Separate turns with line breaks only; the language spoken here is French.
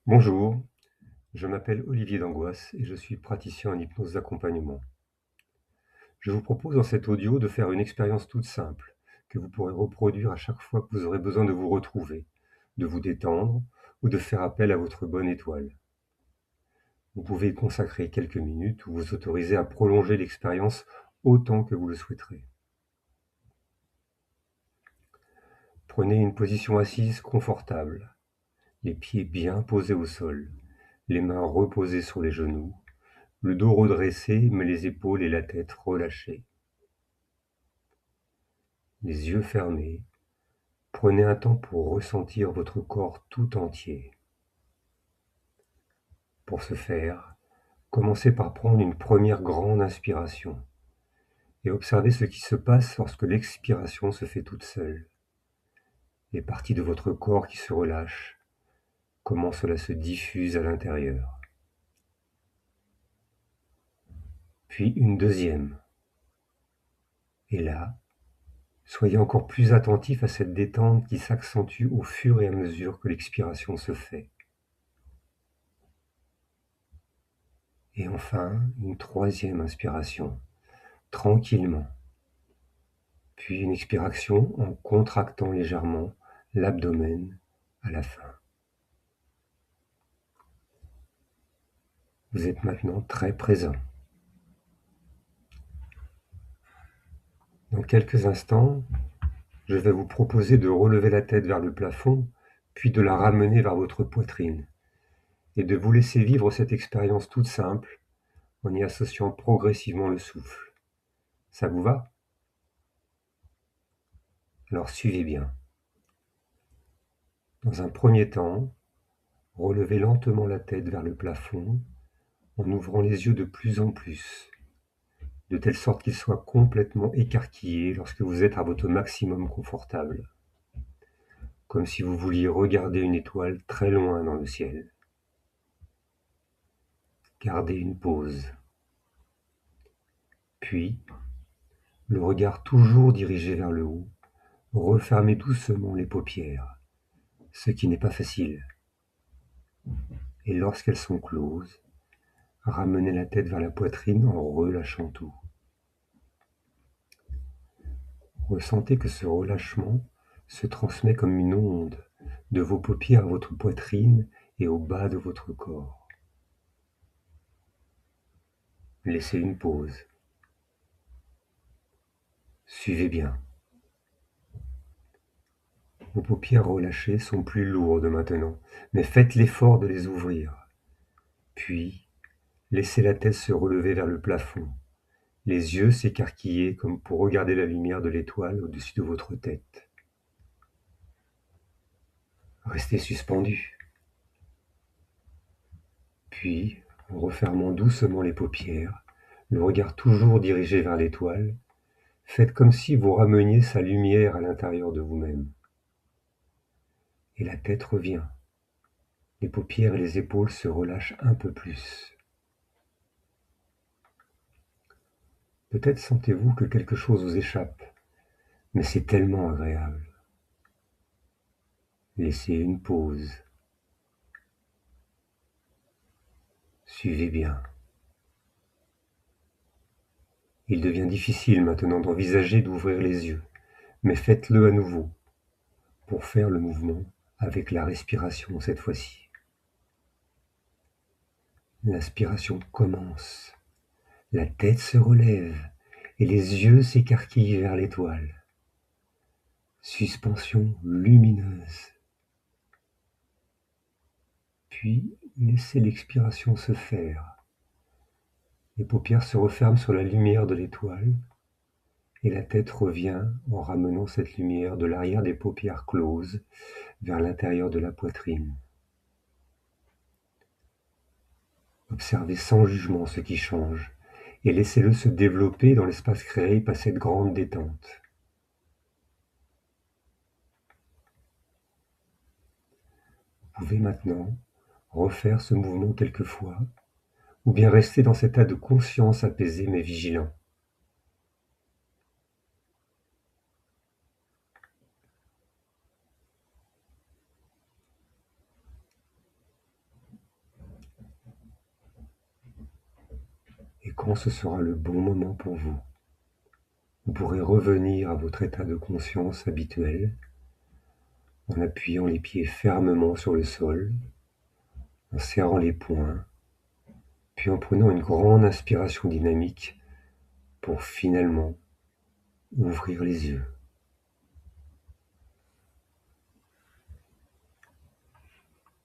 Bonjour, je m'appelle Olivier Dangoisse et je suis praticien en hypnose d'accompagnement. Je vous propose dans cet audio de faire une expérience toute simple que vous pourrez reproduire à chaque fois que vous aurez besoin de vous retrouver, de vous détendre ou de faire appel à votre bonne étoile. Vous pouvez y consacrer quelques minutes ou vous autoriser à prolonger l'expérience autant que vous le souhaiterez. Prenez une position assise confortable, les pieds bien posés au sol, les mains reposées sur les genoux, le dos redressé mais les épaules et la tête relâchées. Les yeux fermés, prenez un temps pour ressentir votre corps tout entier. Pour ce faire, commencez par prendre une première grande inspiration et observez ce qui se passe lorsque l'expiration se fait toute seule. Les parties de votre corps qui se relâchent, comment cela se diffuse à l'intérieur. Puis une deuxième. Et là, soyez encore plus attentif à cette détente qui s'accentue au fur et à mesure que l'expiration se fait. Et enfin, une troisième inspiration, tranquillement. Puis une expiration en contractant légèrement l'abdomen à la fin. Vous êtes maintenant très présent. Dans quelques instants, je vais vous proposer de relever la tête vers le plafond, puis de la ramener vers votre poitrine, et de vous laisser vivre cette expérience toute simple en y associant progressivement le souffle. Ça vous va? Alors suivez bien. Dans un premier temps, relevez lentement la tête vers le plafond en ouvrant les yeux de plus en plus, de telle sorte qu'ils soient complètement écarquillés lorsque vous êtes à votre maximum confortable, comme si vous vouliez regarder une étoile très loin dans le ciel. Gardez une pause. Puis, le regard toujours dirigé vers le haut, refermez doucement les paupières, ce qui n'est pas facile. Et lorsqu'elles sont closes, ramenez la tête vers la poitrine en relâchant tout. Ressentez que ce relâchement se transmet comme une onde de vos paupières à votre poitrine et au bas de votre corps. Laissez une pause. Suivez bien. Vos paupières relâchées sont plus lourdes maintenant, mais faites l'effort de les ouvrir. Puis, laissez la tête se relever vers le plafond, les yeux s'écarquiller comme pour regarder la lumière de l'étoile au-dessus de votre tête. Restez suspendu. Puis, en refermant doucement les paupières, le regard toujours dirigé vers l'étoile, faites comme si vous rameniez sa lumière à l'intérieur de vous-même. Et la tête revient. Les paupières et les épaules se relâchent un peu plus. Peut-être sentez-vous que quelque chose vous échappe, mais c'est tellement agréable. Laissez une pause. Suivez bien. Il devient difficile maintenant d'envisager d'ouvrir les yeux, mais faites-le à nouveau, pour faire le mouvement avec la respiration cette fois-ci. L'inspiration commence, la tête se relève et les yeux s'écarquillent vers l'étoile. Suspension lumineuse. Puis laissez l'expiration se faire. Les paupières se referment sur la lumière de l'étoile et la tête revient en ramenant cette lumière de l'arrière des paupières closes vers l'intérieur de la poitrine. Observez sans jugement ce qui change et laissez-le se développer dans l'espace créé par cette grande détente. Vous pouvez maintenant refaire ce mouvement quelques fois ou bien rester dans cet état de conscience apaisé mais vigilant. quand ce sera le bon moment pour vous, vous pourrez revenir à votre état de conscience habituel en appuyant les pieds fermement sur le sol, en serrant les poings, puis en prenant une grande inspiration dynamique pour finalement ouvrir les yeux.